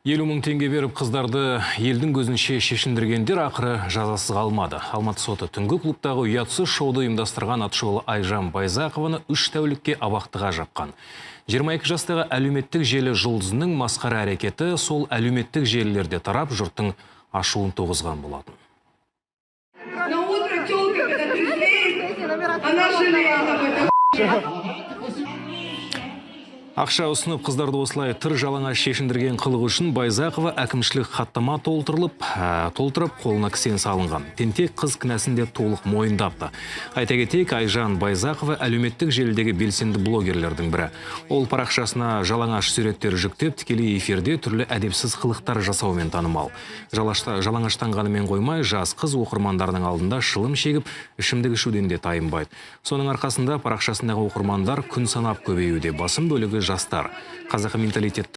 50 мың теңге беріп қыздарды елдің көзінше шешіндіргендер ақыры жазасыз қалмады. Алматы соты түнгі клубтағы ұятсыз шоуды ұйымдастырған атышулы Айжан Байзақованы 3 тәулікке абақтыға жапқан. 22 жастағы әлеуметтік желі жұлдызының масқара әрекеті сол әлеуметтік желілерде тарап жұрттың ашуын туғызған болатын. На утро тёлка, когда трезвеет, она жалеет. Ақша ұсынып қыздарды осылай тыр жалаңаш шешіндірген қылығы үшін Байзақова әкімшілік хаттама толтырып, қолына кісен салынған. Тентек қыз кінәсінде толық мойындапты. Айта кетейік, Айжан Байзақова әлеуметтік желідегі белсенді блогерлердің бірі. Ол парақшасына жалаңаш суреттер жүктеп, тікелей эфирде түрлі әдепсіз қылықтар жасаумен танымал. Жалаңаштанғанымен қоймай, жас қыз оқырмандарының алдында шылым шегіп, ішімдік ішуден де тайынбайды. Соның арқасында парақшасындағы оқырмандар күн санап көбеюде. Басым бөлігі жастар. Қазақы менталитет